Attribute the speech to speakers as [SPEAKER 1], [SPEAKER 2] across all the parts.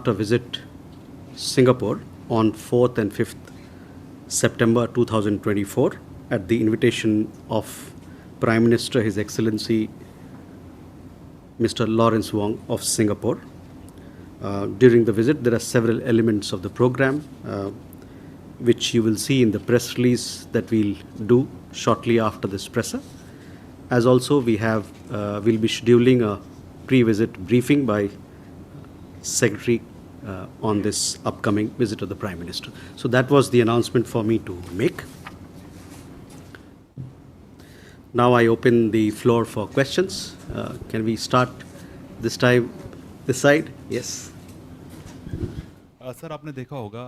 [SPEAKER 1] after visit Singapore on 4th and 5th September 2024 at the invitation of Prime Minister His Excellency Mr. Lawrence Wong of Singapore. During the visit, there are several elements of the program which you will see in the press release that we'll do shortly after this presser. As also, we'll be scheduling a pre-visit briefing by Secretary on this upcoming visit of the Prime Minister. So that was the announcement for me to make. Now I open the floor for questions. Can we start this time, this side? Yes.
[SPEAKER 2] Sir आपने देखा होगा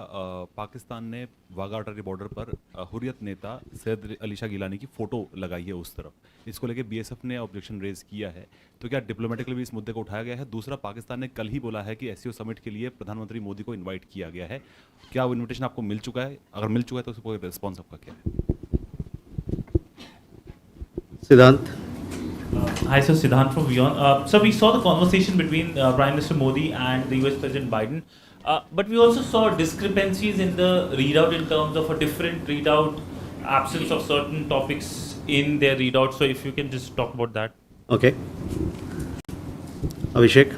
[SPEAKER 2] पाकिस्तान ने Wagah Attari border पर हुर्रियत नेता सैयद अलीशा गिलानी की photo लगाई है उस तरफ। इसको लेके बीएसएफ ने ऑब्जेक्शन रेज किया है, तो क्या डिप्लोमेटिकली भी इस मुद्दे को उठाया गया है? दूसरा, पाकिस्तान ने कल ही बोला है कि एससीओ समिट के लिए प्रधानमंत्री मोदी को इन्वाइट किया गया है। क्या वो इन्विटेशन आपको मिल चुका है? अगर मिल चुका है तो उसको रिस्पॉन्स आपका क्या है?
[SPEAKER 1] Siddhant.
[SPEAKER 3] Hi, sir. Siddhant from Beyond. So we saw the conversation between Prime Minister Modi and the US President Biden. But we also saw discrepancies in the readout in terms of a different readout, absence of certain topics in their readout. So if you can just talk about that.
[SPEAKER 1] Okay. Abhishek.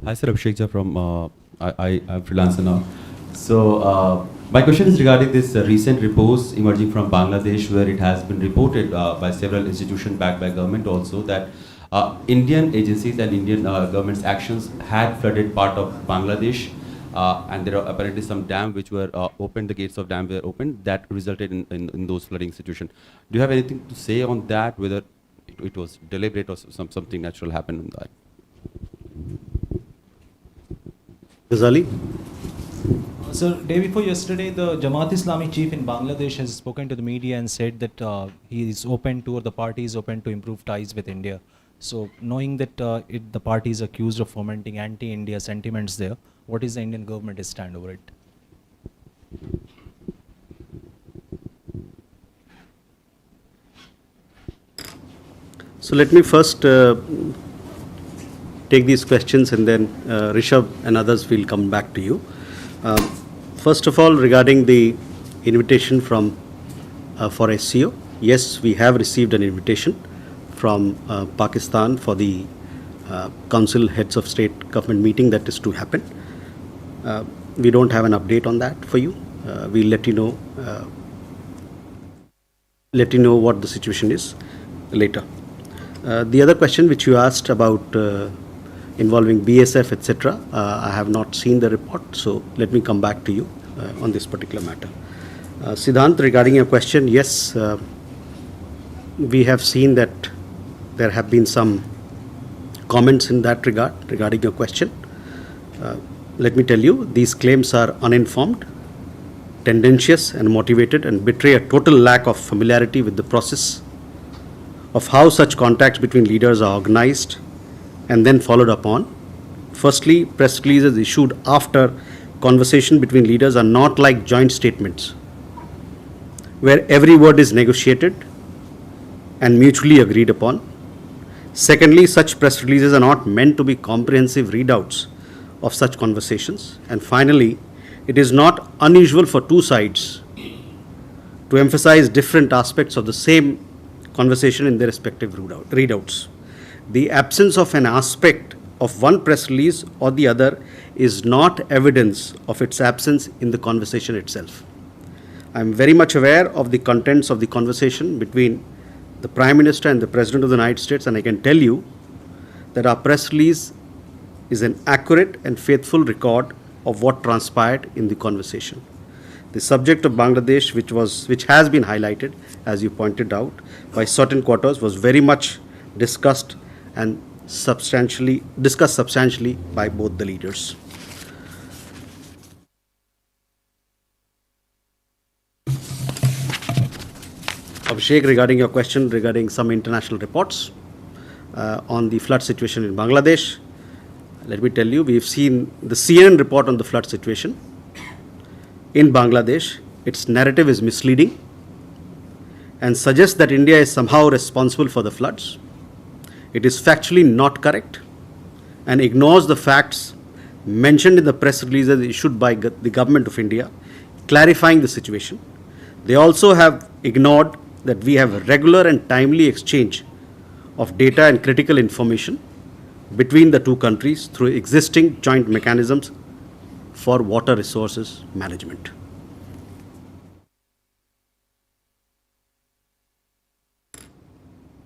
[SPEAKER 4] Hi sir, Abhishek Jha from I'm freelancer now. So my question is regarding this recent reports emerging from Bangladesh, where it has been reported by several institutions backed by government also that Indian agencies and Indian government's actions had flooded part of Bangladesh, and there are apparently some dams which were opened, the gates of dam were opened, that resulted in those flooding situations. Do you have anything to say on that, whether it was deliberate or something natural happened in that?
[SPEAKER 1] Ghazali.
[SPEAKER 5] Sir, day before yesterday, the Jamaat Islami chief in Bangladesh has spoken to the media and said that he is open to, or the party is open to improve ties with India. So, knowing that the party is accused of fomenting anti-India sentiments there, what is the Indian government's stand over it?
[SPEAKER 1] So let me first take these questions, and then Rishabh and others will come back to you. First of all, regarding the invitation from for SCO, yes, we have received an invitation from Pakistan for the Council Heads of State Government meeting that is to happen. We don't have an update on that for you. We'll let you know what the situation is later. The other question which you asked about involving BSF, etc., I have not seen the report, so let me come back to you on this particular matter. Siddhant, regarding your question, yes, we have seen that there have been some comments in that regard regarding your question. Let me tell you, these claims are uninformed, tendentious and motivated, and betray a total lack of familiarity with the process of how such contacts between leaders are organized and then followed upon. Firstly, press releases issued after conversation between leaders are not like joint statements, where every word is negotiated and mutually agreed upon. Secondly, such press releases are not meant to be comprehensive readouts of such conversations. And finally, it is not unusual for two sides to emphasize different aspects of the same conversation in their respective readouts. The absence of an aspect of one press release or the other is not evidence of its absence in the conversation itself. I am very much aware of the contents of the conversation between the Prime Minister and the President of the United States, and I can tell you that our press release is an accurate and faithful record of what transpired in the conversation. The subject of Bangladesh, which has been highlighted, as you pointed out, by certain quarters, was very much discussed substantially by both the leaders. Abhishek, regarding your question regarding some international reports on the flood situation in Bangladesh, let me tell you, we've seen the CNN report on the flood situation in Bangladesh. Its narrative is misleading and suggests that India is somehow responsible for the floods. It is factually not correct, and ignores the facts mentioned in the press releases issued by the Government of India, clarifying the situation. They also have ignored that we have a regular and timely exchange of data and critical information between the two countries through existing joint mechanisms for water resources management.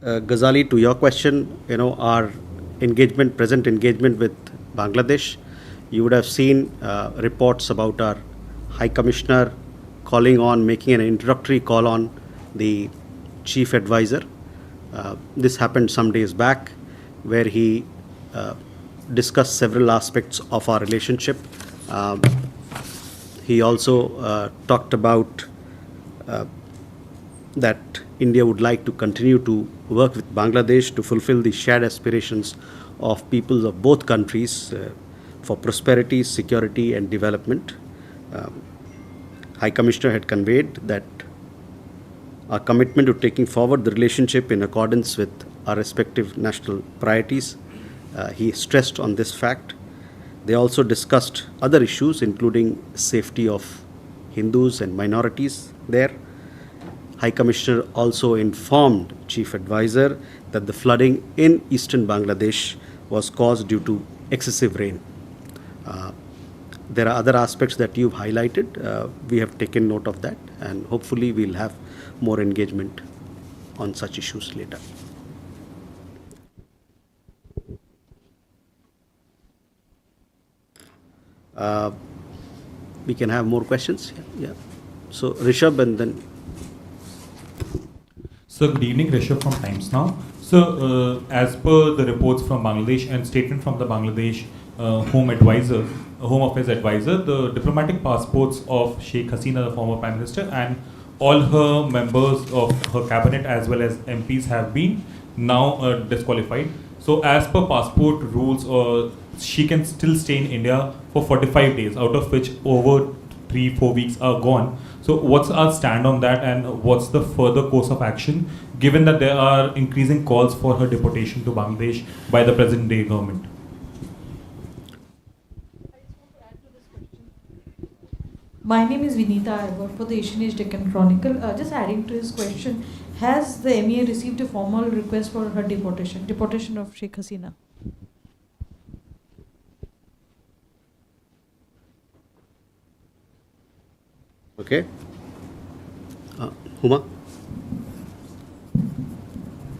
[SPEAKER 1] Ghazali, to your question, our present engagement with Bangladesh, you would have seen reports about our High Commissioner making an introductory call on the Chief Advisor. This happened some days back, where he discussed several aspects of our relationship. He also talked about that India would like to continue to work with Bangladesh to fulfill the shared aspirations of peoples of both countries for prosperity, security, and development. High Commissioner had conveyed that our commitment to taking forward the relationship in accordance with our respective national priorities. He stressed on this fact. They also discussed other issues, including safety of Hindus and minorities there. High Commissioner also informed Chief Advisor that the flooding in eastern Bangladesh was caused due to excessive rain. There are other aspects that you've highlighted. We have taken note of that, and hopefully we'll have more engagement on such issues later. We can have more questions. Yeah. So Rishabh, and then.
[SPEAKER 6] So good evening, Rishabh from Times Now. So as per the reports from Bangladesh and statement from the Bangladesh Home Affairs Advisor, the diplomatic passports of Sheikh Hasina, the former Prime Minister, and all her members of her cabinet as well as MPs have been now disqualified. So as per passport rules, she can still stay in India for 45 days, out of which over 3-4 weeks are gone. So what's our stand on that, and what's the further course of action, given that there are increasing calls for her deportation to Bangladesh by the present day government?
[SPEAKER 7] My name is Vinita. I work for the Asian Age Deccan Chronicle. Just adding to his question, has the MEA received a formal request for her deportation of Sheikh Hasina?
[SPEAKER 1] Okay. Huma?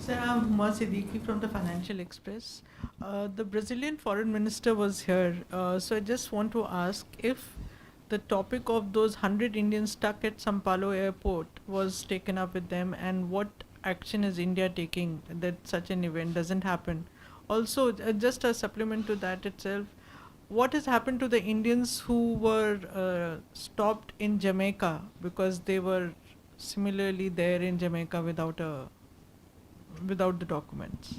[SPEAKER 8] Sir, I'm Huma Siddiqui from the Financial Express. The Brazilian foreign minister was here, so I just want to ask if the topic of those 100 Indians stuck at Sampalo airport was taken up with them, and what action is India taking that such an event doesn't happen. Also, just a supplement to that itself, what has happened to the Indians who were stopped in Jamaica because they were similarly there in Jamaica without the documents?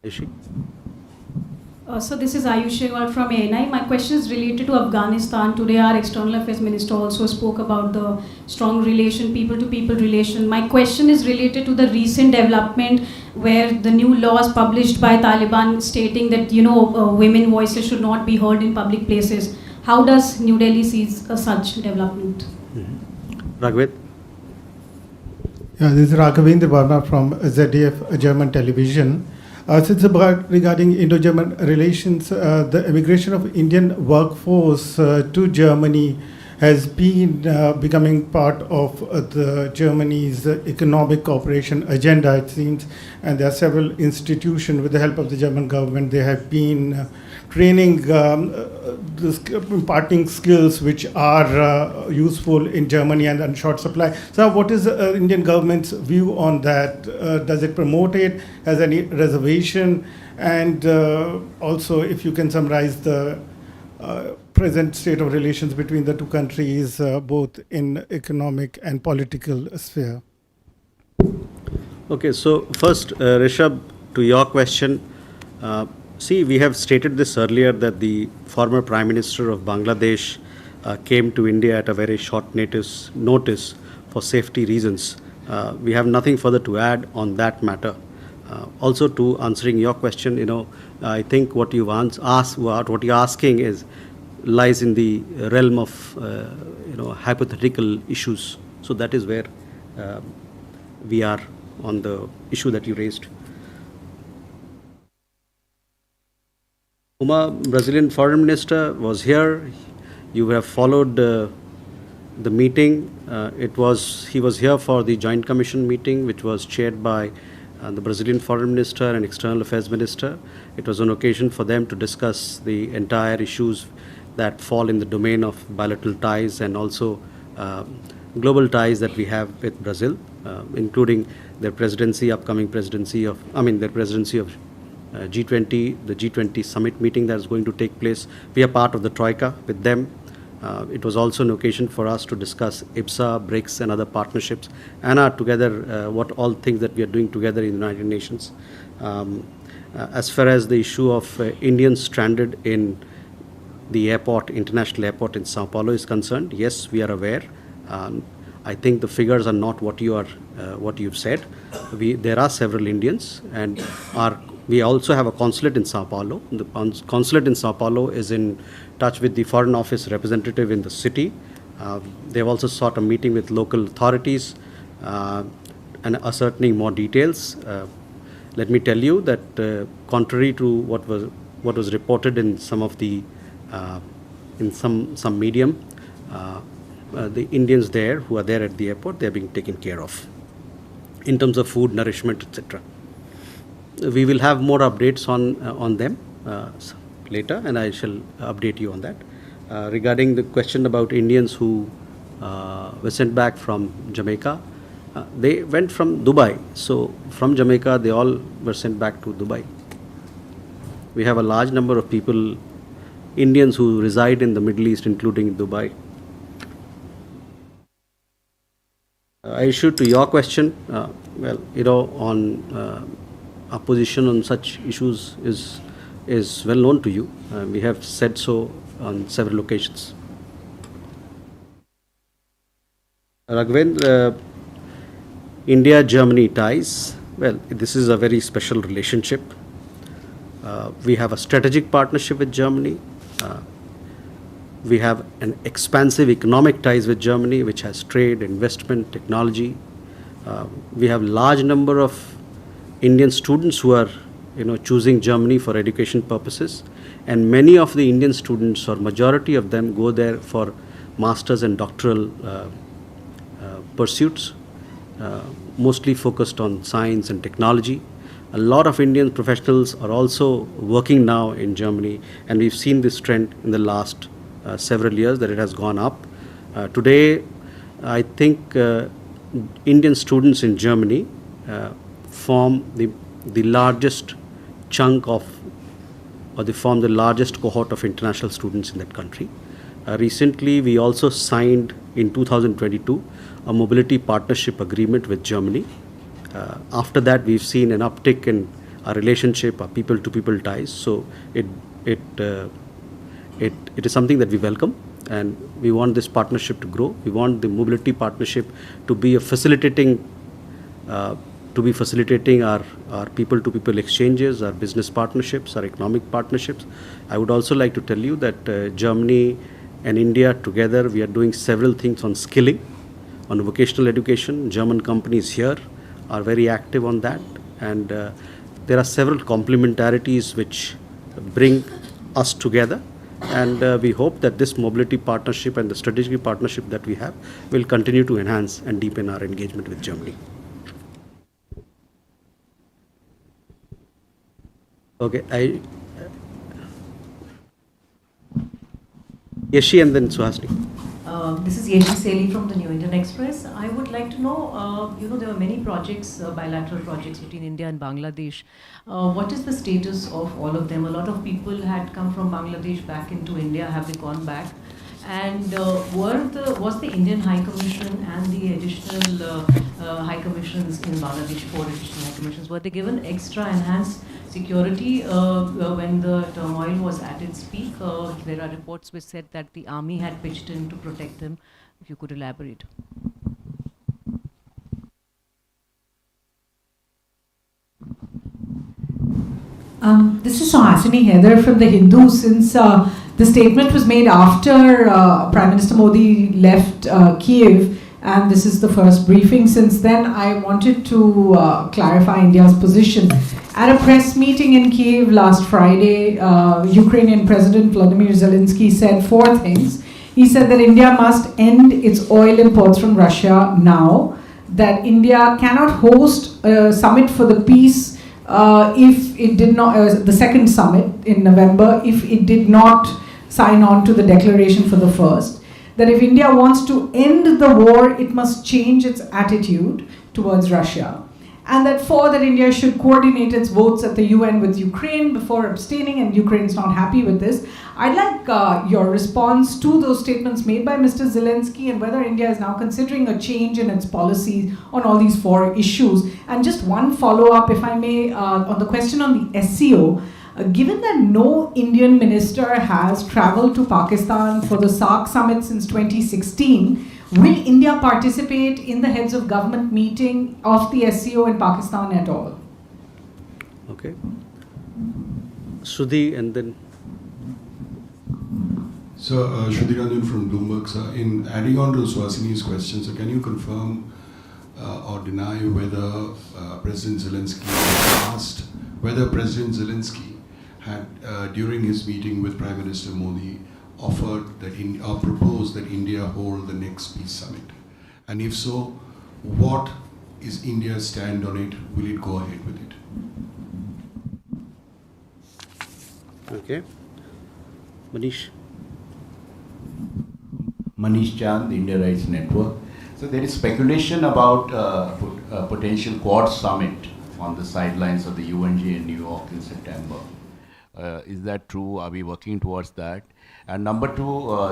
[SPEAKER 1] Ishi?
[SPEAKER 9] So this is Ayush Agarwal from ANI. My question is related to Afghanistan. Today our External Affairs Minister also spoke about the strong relation, people-to-people relation. My question is related to the recent development where the new laws published by Taliban stating that, women voices should not be heard in public places. How does New Delhi sees such development?
[SPEAKER 1] Raghavendra?
[SPEAKER 10] Yeah, this is Raghavendra Verma from ZDF German television. Since regarding Indo-German relations, the immigration of Indian workforce to Germany has been becoming part of the Germany's economic cooperation agenda, it seems, and there are several institutions with the help of the German government. They have been training, imparting skills which are useful in Germany and in short supply. So what is the Indian government's view on that? Does it promote it? Has any reservation? And also, if you can summarize the present state of relations between the two countries, both in economic and political sphere.
[SPEAKER 1] Okay, so first, Rishabh, to your question, see, we have stated this earlier that the former Prime Minister of Bangladesh came to India at a very short notice for safety reasons. We have nothing further to add on that matter. Also, to answering your question, I think what you've asked, what you're asking is lies in the realm of hypothetical issues. So that is where we are on the issue that you raised. Brazilian foreign minister was here. You have followed the meeting. He was here for the joint commission meeting, which was chaired by the Brazilian foreign minister and external affairs minister. It was an occasion for them to discuss the entire issues that fall in the domain of bilateral ties and also global ties that we have with Brazil, including their presidency, upcoming presidency of, their presidency of G20, the G20 summit meeting that is going to take place. We are part of the Troika with them. It was also an occasion for us to discuss IPSA, BRICS, and other partnerships, and together what all things that we are doing together in the United Nations. As far as the issue of Indians stranded in the airport, international airport in Sao Paulo is concerned, yes, we are aware. I think the figures are not what you've said. There are several Indians, and we also have a consulate in Sao Paulo. The consulate in Sao Paulo is in touch with the Foreign Office representative in the city. They've also sought a meeting with local authorities and ascertaining more details. Let me tell you that contrary to what was reported in some of the in some medium, the Indians there who are there at the airport, they are being taken care of in terms of food, nourishment, etc. We will have more updates on them later, and I shall update you on that. Regarding the question about Indians who were sent back from Jamaica, they went from Dubai. So from Jamaica, they all were sent back to Dubai. We have a large number of people, Indians who reside in the Middle East, including Dubai. I issued to your question, on our position on such issues is well known to you. We have said so on several occasions. Raghvendra, India-Germany ties, well, this is a very special relationship. We have a strategic partnership with Germany. We have an expansive economic ties with Germany, which has trade, investment, technology. We have large number of Indian students who are choosing Germany for education purposes, and many of the Indian students, or majority of them, go there for masters and doctoral pursuits, mostly focused on science and technology. A lot of Indian professionals are also working now in Germany, and we've seen this trend in the last several years that it has gone up. Today, I think Indian students in Germany form the largest chunk of, or they form the largest cohort of international students in that country. Recently, we also signed in 2022 a mobility partnership agreement with Germany. After that, we've seen an uptick in our relationship, our people-to-people ties. So it is something that we welcome, and we want this partnership to grow. We want the mobility partnership to be facilitating our people-to-people exchanges, our business partnerships, our economic partnerships. I would also like to tell you that Germany and India together, we are doing several things on skilling, on vocational education. German companies here are very active on that, and there are several complementarities which bring us together, and we hope that this mobility partnership and the strategic partnership that we have will continue to enhance and deepen our engagement with Germany. Okay, Yeshi and then Suhasini.
[SPEAKER 11] This is Yeshi Seli from the New Indian Express. I would like to know, there were many projects, bilateral projects between India and Bangladesh. What is the status of all of them? A lot of people had come from Bangladesh back into India. Have they gone back? And was the Indian High Commission and the additional High Commissions in Bangladesh, 4 additional High Commissions, were they given extra enhanced security when the turmoil was at its peak? There are reports which said that the army had pitched in to protect them. If you could elaborate.
[SPEAKER 12] This is Suhasini Heather from The Hindu. Since the statement was made after Prime Minister Modi left Kiev, and this is the first briefing since then, I wanted to clarify India's position. At a press meeting in Kiev last Friday, Ukrainian President Vladimir Zelensky said 4 things. He said that India must end its oil imports from Russia now, that India cannot host a summit for the peace if it did not, the second summit in November, if it did not sign on to the declaration for the first, that if India wants to end the war, it must change its attitude towards Russia. And that 4, that India should coordinate its votes at the UN with Ukraine before abstaining, and Ukraine is not happy with this. I'd like your response to those statements made by Mr. Zelensky, and whether India is now considering a change in its policies on all these 4 issues. And just one follow-up, if I may, on the question on the SCO. Given that no Indian minister has traveled to Pakistan for the SAARC summit since 2016, will India participate in the heads of government meeting of the SCO in Pakistan at all?
[SPEAKER 1] Okay. Shruti and then...
[SPEAKER 13] So, Shruti Ranjan from Bloomberg, sir. In adding on to Suhasini's question, so can you confirm or deny whether President Zelensky asked, whether President Zelensky had, during his meeting with Prime Minister Modi, offered that or proposed that India hold the next peace summit? And if so, what is India's stand on it? Will it go ahead with it?
[SPEAKER 1] Okay. Manish.
[SPEAKER 14] Manish Chand, India Rights Network. So there is speculation about potential Quad summit on the sidelines of the UNG in New York in September. Is that true? Are we working towards that? And number 2,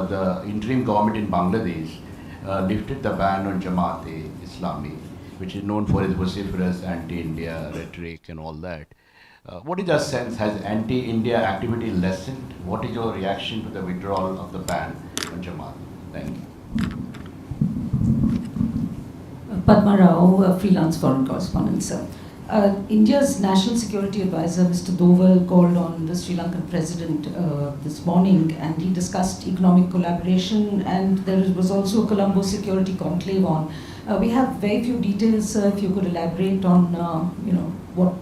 [SPEAKER 14] the interim government in Bangladesh lifted the ban on Jamaat-e-Islami, which is known for its vociferous anti-India rhetoric and all that. What is your sense? Has anti-India activity lessened? What is your reaction to the withdrawal of the ban on Jamaat? Thank you.
[SPEAKER 11] Padma Rao, a freelance foreign correspondent, sir. India's National Security Advisor, Mr. Doval, called on the Sri Lankan President this morning, and he discussed economic collaboration, and there was also a Colombo Security Conclave on. We have very few details, sir, if you could elaborate on what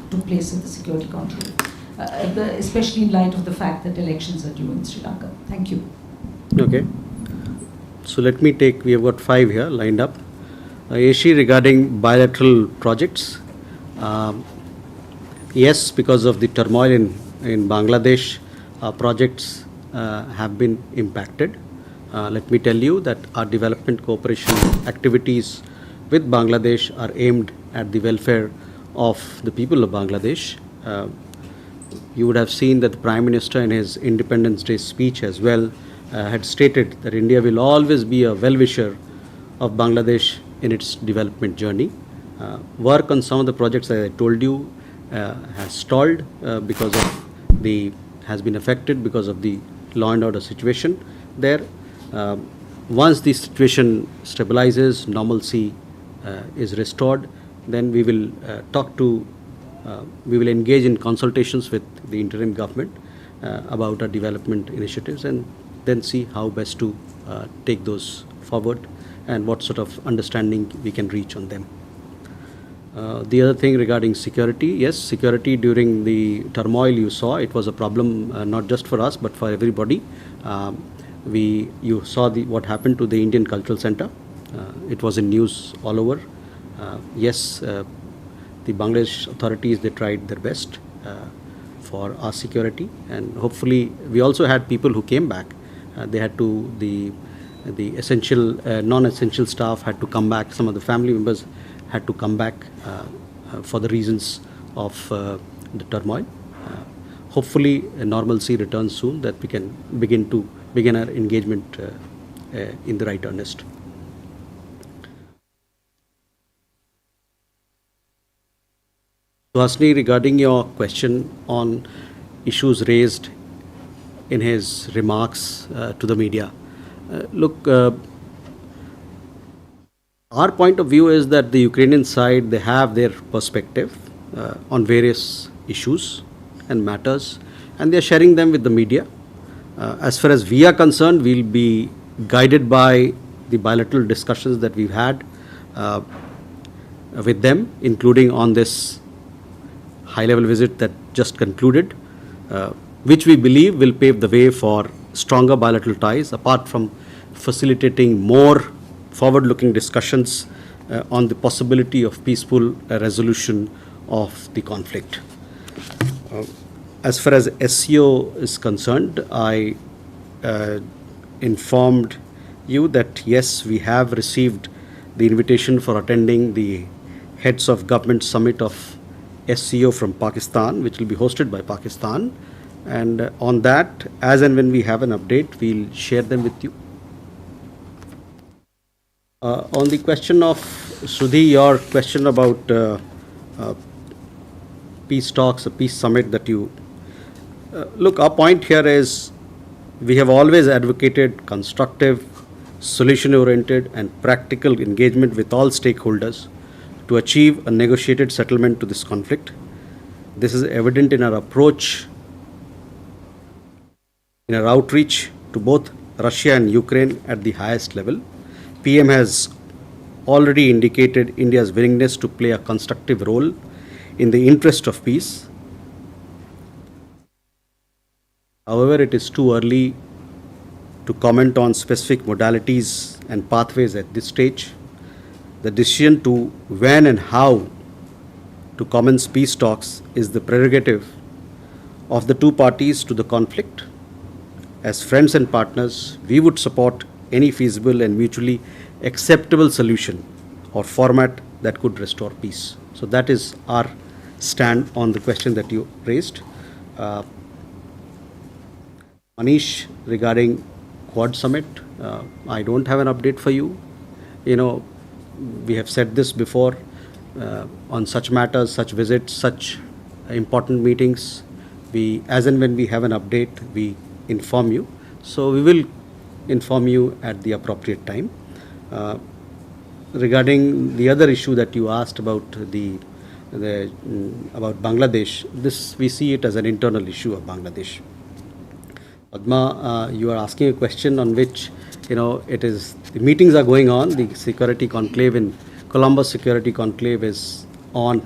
[SPEAKER 11] took place at the Security Conclave, especially in light of the fact that elections are due in Sri Lanka. Thank you.
[SPEAKER 1] Okay. So let me take, we have got 5 here lined up. Yeshi, regarding bilateral projects. Yes, because of the turmoil in Bangladesh, projects have been impacted. Let me tell you that our development cooperation activities with Bangladesh are aimed at the welfare of the people of Bangladesh. You would have seen that the Prime Minister in his Independence Day speech as well had stated that India will always be a well-wisher of Bangladesh in its development journey. Work on some of the projects, as I told you, has stalled because of has been affected because of the law and order situation there. Once the situation stabilizes, normalcy is restored, then we will we will engage in consultations with the interim government about our development initiatives, and then see how best to take those forward and what sort of understanding we can reach on them. The other thing regarding security, yes, security during the turmoil you saw, it was a problem not just for us but for everybody. You saw what happened to the Indian Cultural Center. It was in news all over. Yes, the Bangladesh authorities, they tried their best for our security, and hopefully we also had people who came back. They had to, the essential, non-essential staff had to come back. Some of the family members had to come back for the reasons of the turmoil. Hopefully normalcy returns soon, that we can begin our engagement in the right earnest. Suhasini, regarding your question on issues raised in his remarks to the media, look, our point of view is that the Ukrainian side, they have their perspective on various issues, and matters, and they are sharing them with the media. As far as we are concerned, we'll be guided by the bilateral discussions that we've had with them, including on this high-level visit that just concluded, which we believe will pave the way for stronger bilateral ties, apart from facilitating more forward-looking discussions on the possibility of peaceful resolution of the conflict. As far as SCO is concerned, I informed you that yes, we have received the invitation for attending the Heads of Government Summit of SCO from Pakistan, which will be hosted by Pakistan. And on that, as and when we have an update, we'll share them with you. On the question of, Sudhi, your question about peace talks, a peace summit that you... look, our point here is we have always advocated constructive, solution-oriented and practical engagement with all stakeholders to achieve a negotiated settlement to this conflict. This is evident in our approach, in our outreach to both Russia and Ukraine at the highest level. PM has already indicated India's willingness to play a constructive role in the interest of peace. However, it is too early to comment on specific modalities and pathways at this stage. The decision to when and how to commence peace talks is the prerogative of the two parties to the conflict. As friends and partners, we would support any feasible and mutually acceptable solution or format that could restore peace. So that is our stand on the question that you raised. Manish, regarding Quad Summit, I don't have an update for you. You know, we have said this before, on such matters, such visits, such important meetings, we, as and when we have an update, we inform you. So we will inform you at the appropriate time. Regarding the other issue that you asked about about Bangladesh, this we see it as an internal issue of Bangladesh. Padma, you are asking a question on which, you know, it is, the meetings are going on, the security conclave in Columbus Security Conclave is on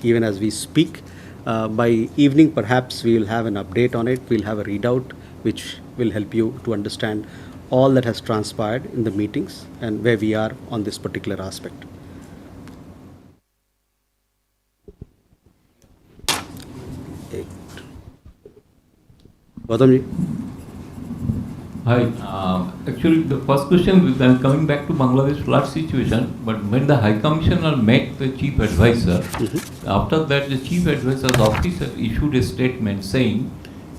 [SPEAKER 1] even as we speak. By evening, perhaps we will have an update on it, we'll have a readout which will help you to understand all that has transpired in the meetings and where we are on this particular aspect. Gautamji.
[SPEAKER 15] Hi. Actually, the first question, I'm coming back to Bangladesh flood situation, but when the High Commissioner met the Chief Advisor, after that the Chief Advisor's office issued a statement saying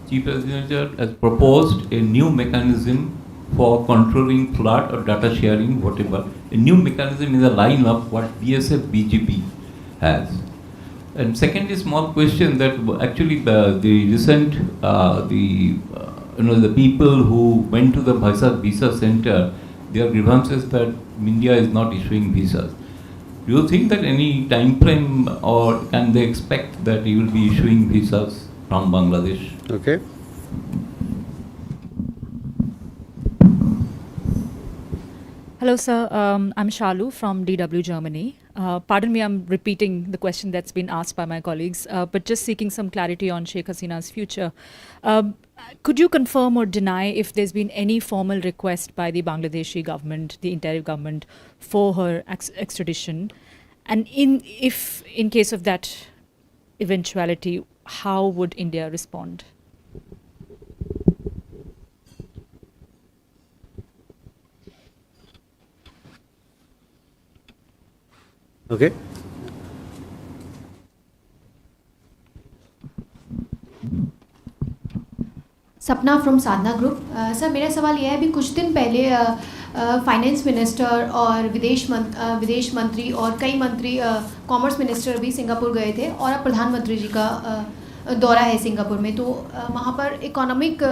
[SPEAKER 15] Chief Advisor has proposed a new mechanism for controlling flood or data sharing, whatever. A new mechanism in the line of what BSF BGP has. And second is small question that actually the recent the people who went to the visa center, their grievances that India is not issuing visas. Do you think that any time frame or can they expect that you will be issuing visas from Bangladesh?
[SPEAKER 1] Okay.
[SPEAKER 16] Hello, sir. I'm Shalu from DW Germany. Pardon me, I'm repeating the question that's been asked by my colleagues, but just seeking some clarity on Sheikh Hasina's future. Could you confirm or deny if there's been any formal request by the Bangladeshi government, the interim government, for her extradition? And in case of that eventuality, how would India respond?
[SPEAKER 1] Okay.
[SPEAKER 17] सपना from Sadhana group. Sir मेरा सवाल यह है, अभी कुछ दिन पहले finance minister और विदेश मंत्री और कई मंत्री, कॉमर्स मिनिस्टर भी सिंगापुर गए थे और अब प्रधानमंत्री जी का दौरा है सिंगापुर में, तो वहाँ पर इकोनॉमिक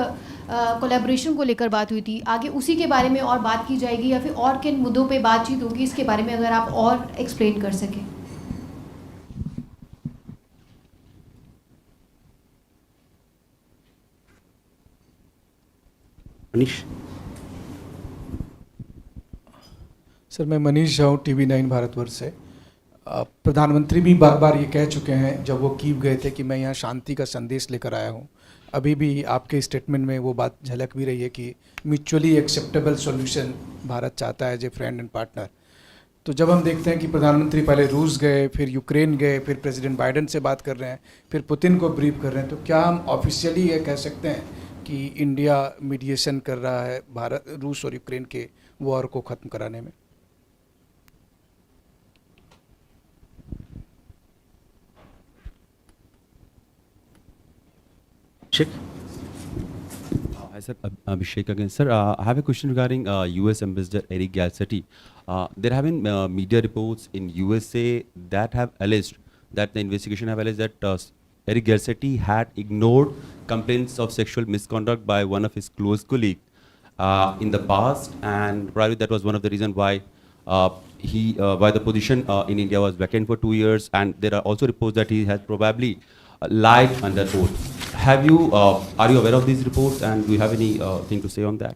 [SPEAKER 17] कोलैबोरेशन को लेकर बात हुई थी। आगे उसी के बारे में और बात की जाएगी या फिर और किन मुद्दों पे बातचीत होगी, इसके बारे में अगर आप और एक्सप्लेन कर सकें।
[SPEAKER 1] मनीष।
[SPEAKER 18] सर मैं मनीष झा हूँ TV9 भारतवर्ष से। प्रधानमंत्री भी बार बार ये कह चुके हैं जब वो कीव गए थे कि मैं यहाँ शांति का संदेश लेकर आया हूँ। अभी भी आपके स्टेटमेंट में वो बात झलक भी रही है कि म्यूचुअली एक्सेप्टेबल सॉल्यूशन भारत चाहता है as a friend and partner. तो जब हम देखते हैं कि प्रधानमंत्री पहले रूस गए, फिर यूक्रेन गए, फिर प्रेसिडेंट बाइडेन से बात कर रहे हैं, फिर पुतिन को ब्रीफ कर रहे हैं, तो क्या हम ऑफिशियली ये कह सकते हैं कि इंडिया मीडिएशन कर रहा है भारत, रूस और यूक्रेन के वॉर को ख़त्म कराने में?
[SPEAKER 4] Hi, sir. Abhishek again. Sir, I have a question regarding US Ambassador Eric Garcetti. There have been media reports in USA that have alleged that the investigation have alleged that Eric Garcetti had ignored complaints of sexual misconduct by one of his close colleagues in the past, and probably that was one of the reasons why why the position in India was vacant for 2 years, and there are also reports that he has probably lied under oath. Have you, are you aware of these reports, and do you have any thing to say on that?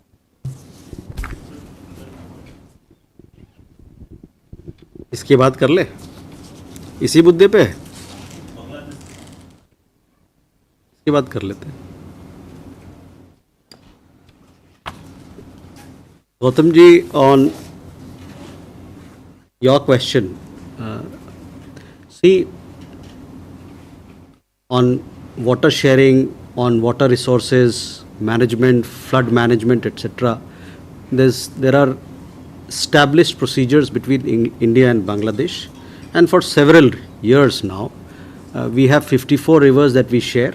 [SPEAKER 1] इसकी बात कर ले, इसी मुद्दे पे इसकी बात कर लेते हैं। Gautam ji, on your question, see, on water sharing, on water resources management, flood management, etc., there are established procedures between India and Bangladesh, and for several years now we have 54 rivers that we share,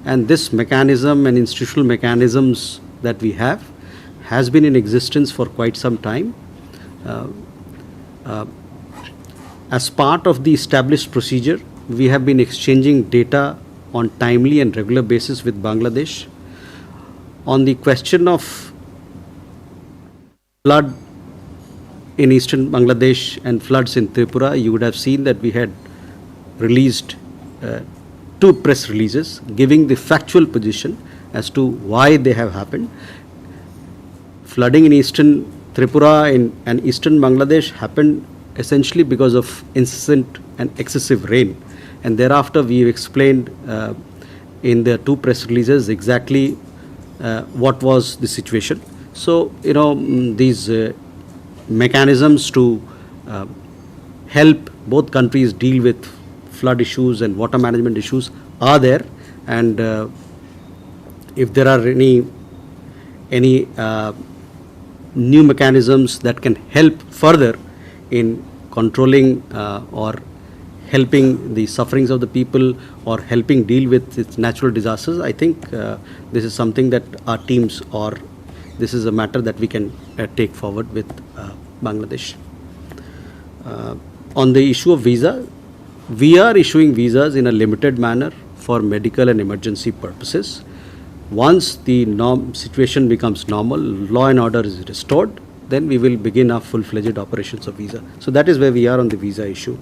[SPEAKER 1] and this mechanism and institutional mechanisms that we have has been in existence for quite some time. As part of the established procedure, we have been exchanging data on timely and regular basis with Bangladesh. On the question of flood in eastern Bangladesh and floods in Tripura, you would have seen that we had released 2 press releases giving the factual position as to why they have happened. Flooding in eastern Tripura and eastern Bangladesh happened essentially because of incessant and excessive rain, and thereafter we have explained in the 2 press releases exactly what was the situation. So, these mechanisms to help both countries deal with flood issues and water management issues are there, and if there are any new mechanisms that can help further in controlling or helping the sufferings of the people or helping deal with its natural disasters, I think this is something that our teams, or this is a matter that we can take forward with Bangladesh. On the issue of visa, we are issuing visas in a limited manner for medical and emergency purposes. Once the situation becomes normal, law and order is restored, then we will begin our full-fledged operations of visa. So that is where we are on the visa issue.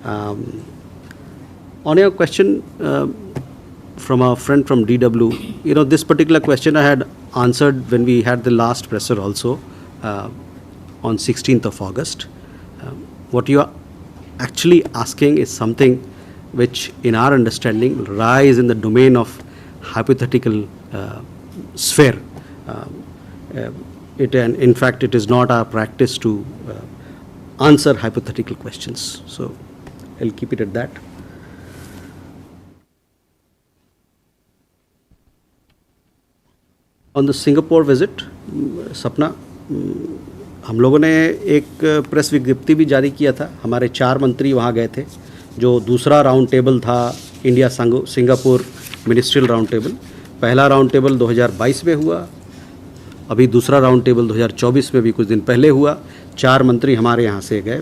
[SPEAKER 1] On your question from our friend from DW, this particular question I had answered when we had the last presser also on 16th of August. What you are actually asking is something which in our understanding lies in the domain of hypothetical sphere. In fact, it is not our practice to answer hypothetical questions. So I'll keep it at that. On the Singapore visit, Sapna, हम लोगों ने एक press विज्ञप्ति भी जारी किया था। हमारे 4 मंत्री वहाँ गए थे। जो दूसरा राउंड टेबल था India Singapore ministerial round table, पहला राउंड टेबल 2022 में हुआ, अभी दूसरा राउंड टेबल 2024 में भी कुछ दिन पहले हुआ। 4 मंत्री हमारे यहाँ से गए,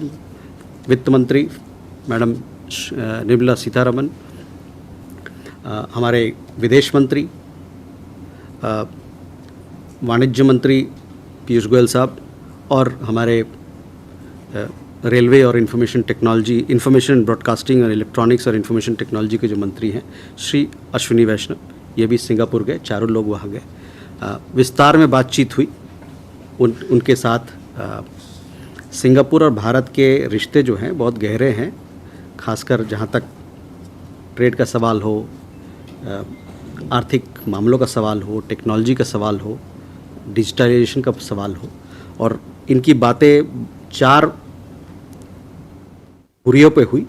[SPEAKER 1] वित्त मंत्री मैडम निर्मला सीतारमन, हमारे विदेश मंत्री, वाणिज्य मंत्री पीयूष गोयल साहब, और हमारे रेलवे और इंफॉर्मेशन ब्रॉडकास्टिंग और इलेक्ट्रॉनिक्स और इंफॉर्मेशन टेक्नोलॉजी के जो मंत्री हैं श्री अश्विनी वैष्णव, ये भी सिंगापुर गए। 4 लोग वहाँ गए। विस्तार में बातचीत हुई उनके साथ। सिंगापुर और भारत के रिश्ते जो हैं बहुत गहरे हैं, खासकर जहाँ तक ट्रेड का सवाल हो, आर्थिक मामलों का सवाल हो, टेक्नोलॉजी का सवाल हो, डिजिटलाइजेशन का सवाल हो, और इनकी बातें 4 हुरियों पे हुई।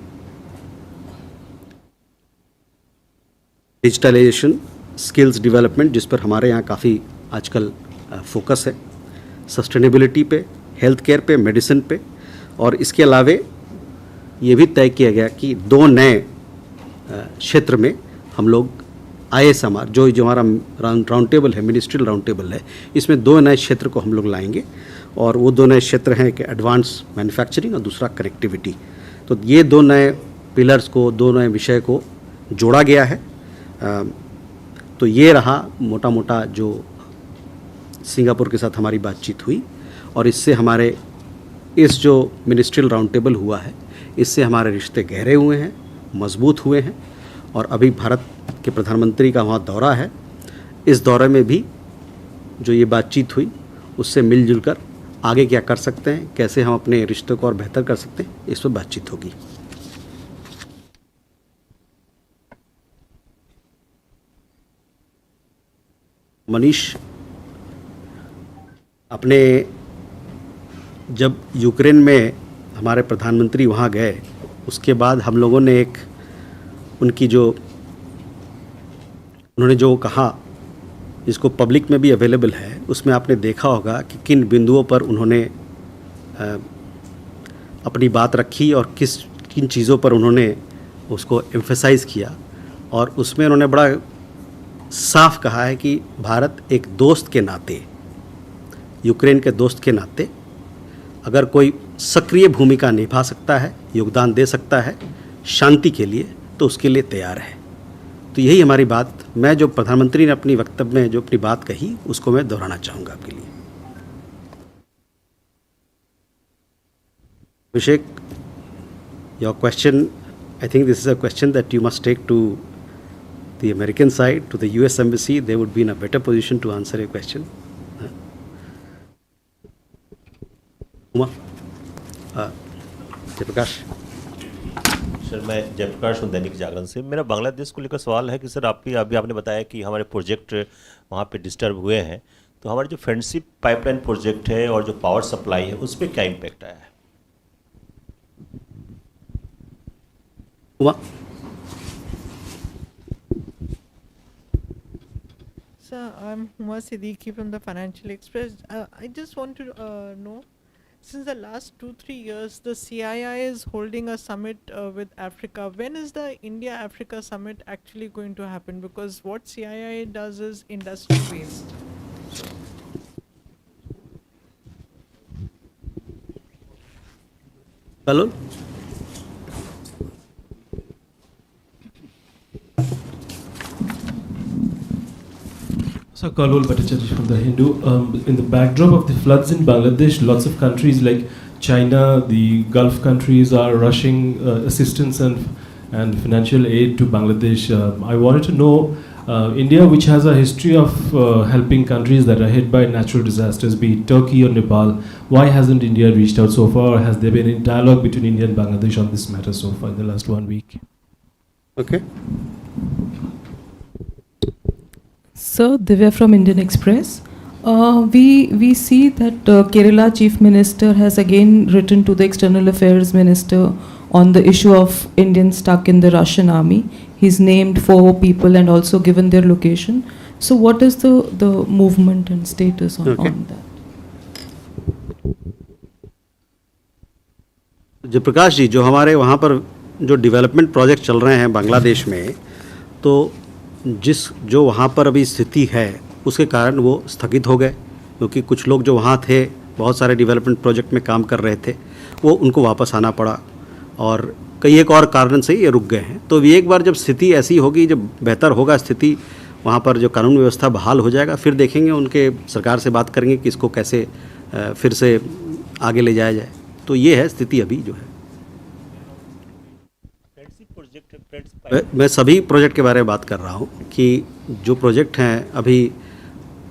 [SPEAKER 1] डिजिटलाइजेशन, स्किल्स डेवलपमेंट, जिस पर हमारे यहाँ काफ़ी आजकल फोकस है, सस्टेनेबिलिटी पे, हेल्थ केयर पे, मेडिसिन पे, और इसके अलावे ये भी तय किया गया कि 2 नए क्षेत्र में हम लोग ISMR, जो हमारा राउंड टेबल है, मिनिस्ट्रियल राउंड टेबल है, इसमें 2 नए क्षेत्र को हम लोग लाएंगे, और वो 2 नए क्षेत्र हैं कि एडवांस मैन्युफैक्चरिंग और दूसरा कनेक्टिविटी। तो ये 2 नए पिलर्स को, 2 नए विषय को जोड़ा गया है। तो ये रहा मोटा मोटा जो सिंगापुर के साथ हमारी बातचीत हुई, और इससे हमारे इस जो मिनिस्ट्रियल राउंड टेबल हुआ है, इससे हमारे रिश्ते गहरे हुए हैं, मजबूत हुए हैं। और अभी भारत के प्रधानमंत्री का वहाँ दौरा है, इस दौरे में भी जो ये बातचीत हुई उससे मिलजुल कर आगे क्या कर सकते हैं, कैसे हम अपने रिश्तों को और बेहतर कर सकते हैं, इस पर बातचीत होगी। मनीष, अपने जब यूक्रेन में हमारे प्रधानमंत्री वहाँ गए, उसके बाद हम लोगों ने एक उनकी जो उन्होंने जो कहा, जिसको पब्लिक में भी अवेलेबल है, उसमें आपने देखा होगा कि किन बिंदुओं पर उन्होंने अपनी बात रखी और किन चीज़ों पर उन्होंने उसको एम्फेसाइज़ किया। और उसमें उन्होंने बड़ा साफ कहा है कि भारत एक दोस्त के नाते, यूक्रेन के दोस्त के नाते, अगर कोई सक्रिय भूमिका निभा सकता है, योगदान दे सकता है शांति के लिए, तो उसके लिए तैयार है। तो यही हमारी बात, मैं जो प्रधानमंत्री ने अपनी वक्तव्य में जो अपनी बात कही, उसको मैं दोहराना चाहूँगा आपके लिए। Abhishek, your question, I think this is a question that you must take to the American side, to the US embassy. They would be in a better position to answer your question. Uma, Jayprakash.
[SPEAKER 19] Sir, मैं जयप्रकाश हूँ दैनिक जागरण से। मेरा बांग्लादेश को लेकर सवाल है कि sir अभी आपने बताया कि हमारे प्रोजेक्ट वहाँ पे डिस्टर्ब हुए हैं, तो हमारे जो फ्रेंडशिप पाइपलाइन प्रोजेक्ट है और जो पावर सप्लाई है, उस पर क्या इम्पैक्ट आया है?
[SPEAKER 1] Uma.
[SPEAKER 8] Sir, I'm Huma Siddiqui from the Financial Express. I just want to know, since the last 2-3 years, the CII is holding a summit with Africa. When is the India-Africa summit actually going to happen? Because what CII does is industry-based.
[SPEAKER 1] Hello?
[SPEAKER 20] So, Kalol Bhattacharya from The Hindu. In the backdrop of the floods in Bangladesh, lots of countries like China, the Gulf countries are rushing assistance and financial aid to Bangladesh. I wanted to know, India, which has a history of helping countries that are hit by natural disasters, be it Turkey or Nepal, why hasn't India reached out so far? Or has there been any dialogue between India and Bangladesh on this matter so far in the last 1 week?
[SPEAKER 1] Okay.
[SPEAKER 21] Sir, Divya from Indian Express. We see that Kerala Chief Minister has again written to the External Affairs Minister on the issue of Indians stuck in the Russian army. He's named 4 people and also given their location. So what is the movement and status on that?
[SPEAKER 1] Jayaprakash जी, जो हमारे वहाँ पर जो development project चल रहे हैं बांग्लादेश में, तो जो वहाँ पर अभी स्थिति है उसके कारण वो स्थगित हो गए, क्योंकि कुछ लोग जो वहाँ थे, बहुत सारे डेवलपमेंट प्रोजेक्ट में काम कर रहे थे, वो उनको वापस आना पड़ा, और कई एक और कारण से ये रुक गए हैं। तो एक बार जब स्थिति ऐसी होगी, जब बेहतर होगा स्थिति, वहाँ पर जो कानून व्यवस्था बहाल हो जाएगा, फिर देखेंगे, उनके सरकार से बात करेंगे कि इसको कैसे फिर से आगे ले जाया जाए। तो ये है स्थिति अभी जो है। मैं सभी प्रोजेक्ट के बारे में बात कर रहा हूँ कि जो प्रोजेक्ट हैं अभी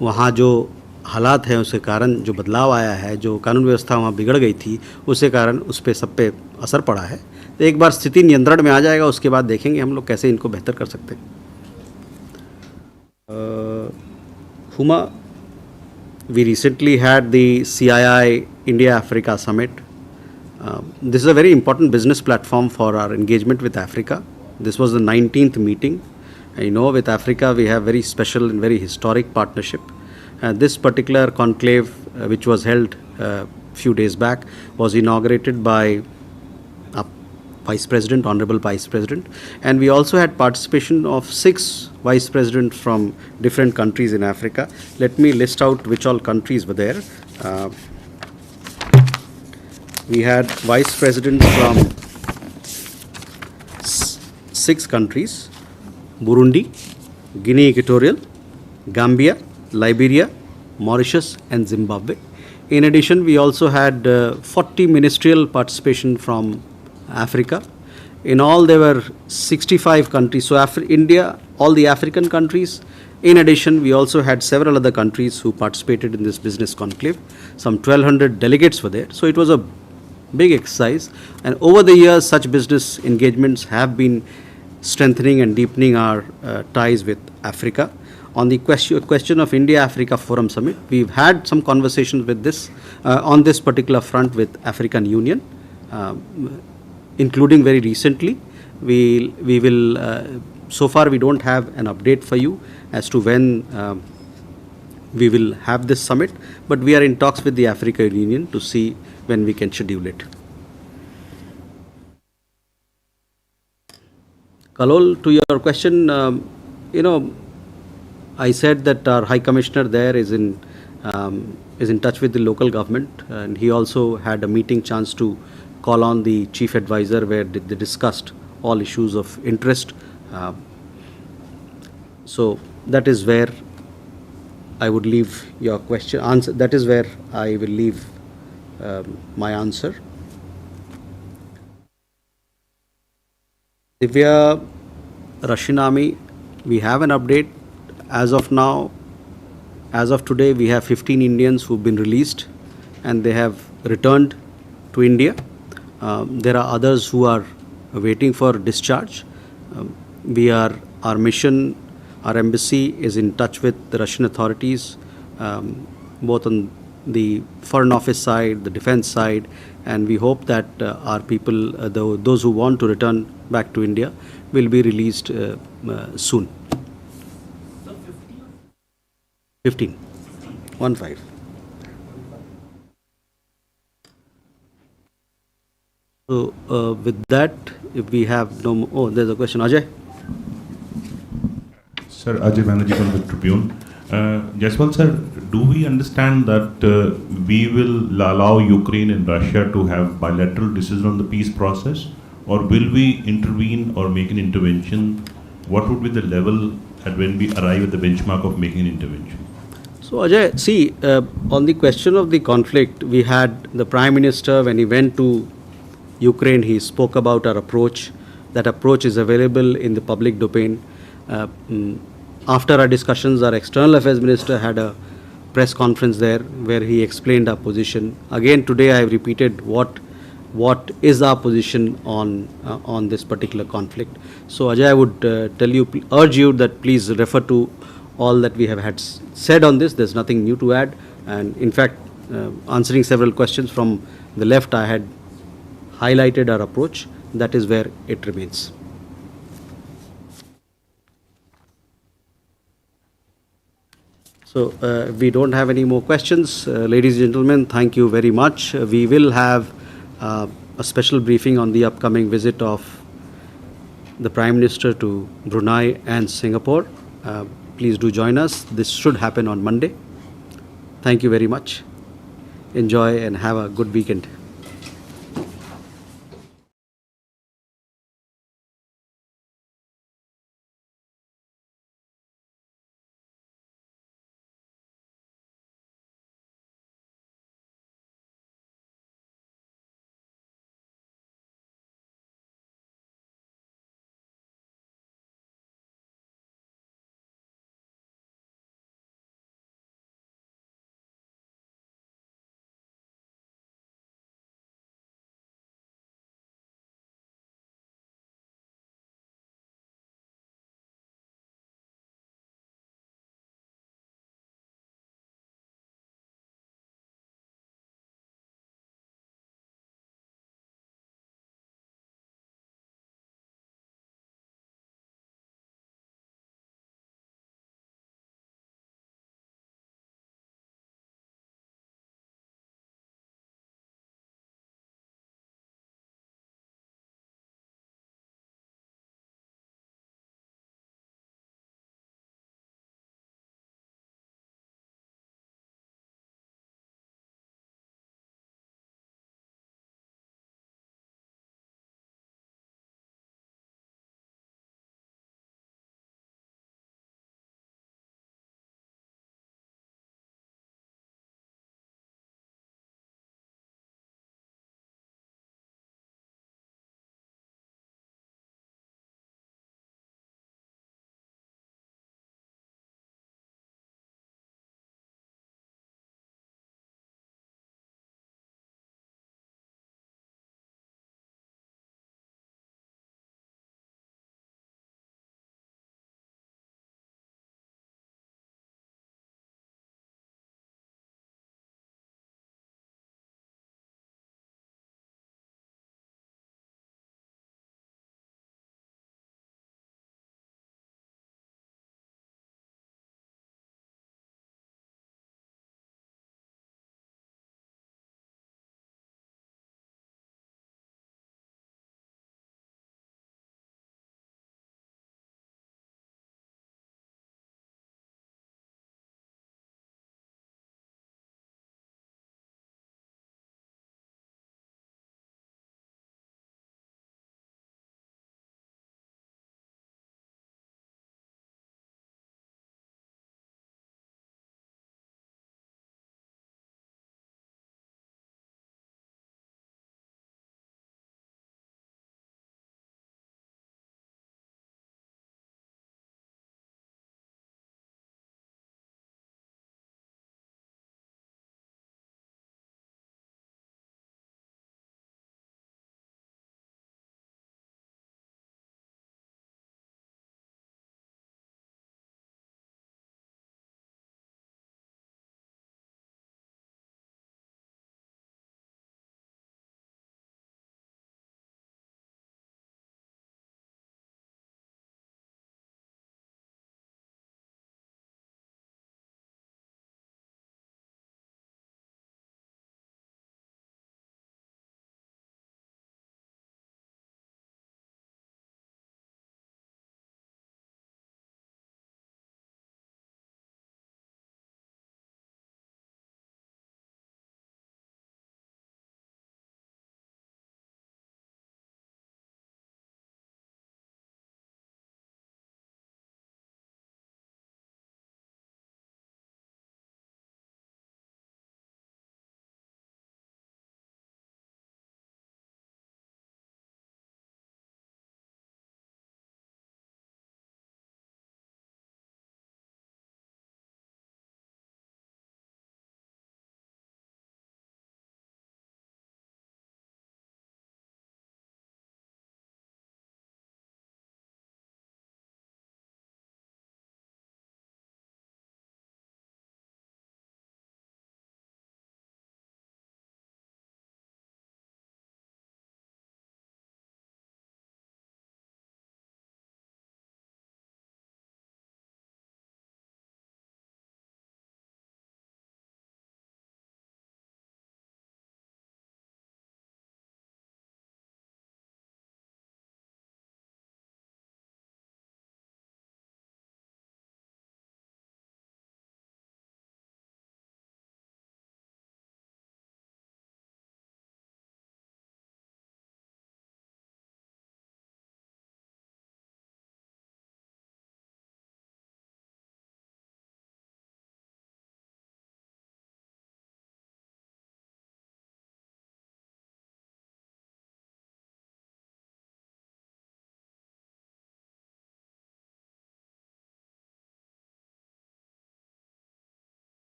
[SPEAKER 1] वहाँ जो हालात हैं उसके कारण जो बदलाव आया है, जो कानून व्यवस्था वहाँ बिगड़ गई थी, उसके कारण उस पे सब पे असर पड़ा है। तो एक बार स्थिति नियंत्रण में आ जाएगा, उसके बाद देखेंगे हम लोग कैसे इनको बेहतर कर सकते हैं। Huma, we recently had the CII India-Africa Summit. This is a very important business platform for our engagement with Africa. This was the 19th meeting. You know, with Africa we have very special and very historic partnership. This particular conclave, which was held a few days back, was inaugurated by Vice President, Honorable Vice President, and we also had participation of 6 Vice Presidents from different countries in Africa. Let me list out which all countries were there. We had Vice Presidents from 6 countries: Burundi, Guinea Equatorial, Gambia, Liberia, Mauritius and Zimbabwe. In addition, we also had 40 ministerial participation from Africa. In all, there were 65 countries. So India, all the African countries. In addition, we also had several other countries who participated in this business conclave. Some 1,200 delegates were there. So it was a big exercise. And over the years, such business engagements have been strengthening and deepening our ties with Africa. On the question of India-Africa Forum Summit, we've had some conversations with this on this particular front with African Union. Including very recently, we will, so far we don't have an update for you as to when we will have this summit, but we are in talks with the African Union to see when we can schedule it. Kalol, to your question, you know, I said that our High Commissioner there is in touch with the local government, and he also had a meeting chance to call on the chief advisor where they discussed all issues of interest. So that is where I would leave your question answer. That is where I will leave my answer. Divya, Russian Army, we have an update. As of now, as of today, we have 15 Indians who've been released and they have returned to India. There are others who are waiting for discharge. Our mission, our embassy is in touch with the Russian authorities, both on the foreign office side, the defense side, and we hope that our people, those who want to return back to India, will be released soon. 15. 1-5. So with that, if we have no more, oh, there's a question. Ajay?
[SPEAKER 2] Sir, Ajay Banerjee from the Tribune. Jaswal sir, do we understand that we will allow Ukraine and Russia to have bilateral decision on the peace process, or will we intervene or make an intervention? What would be the level at when we arrive at the benchmark of making an intervention?
[SPEAKER 1] So Ajay, see, on the question of the conflict, we had the Prime Minister, when he went to Ukraine, he spoke about our approach. That approach is available in the public domain. After our discussions, our External Affairs Minister had a press conference there where he explained our position. Again, today I have repeated what is our position on this particular conflict. So Ajay, I would urge you that please refer to all that we have had said on this. There's nothing new to add. And in fact, answering several questions from the left, I had highlighted our approach. That is where it remains. So we don't have any more questions. Ladies and gentlemen, thank you very much. We will have a special briefing on the upcoming visit of the Prime Minister to Brunei and Singapore. Please do join us. This should happen on Monday. Thank you very much. Enjoy and have a good weekend.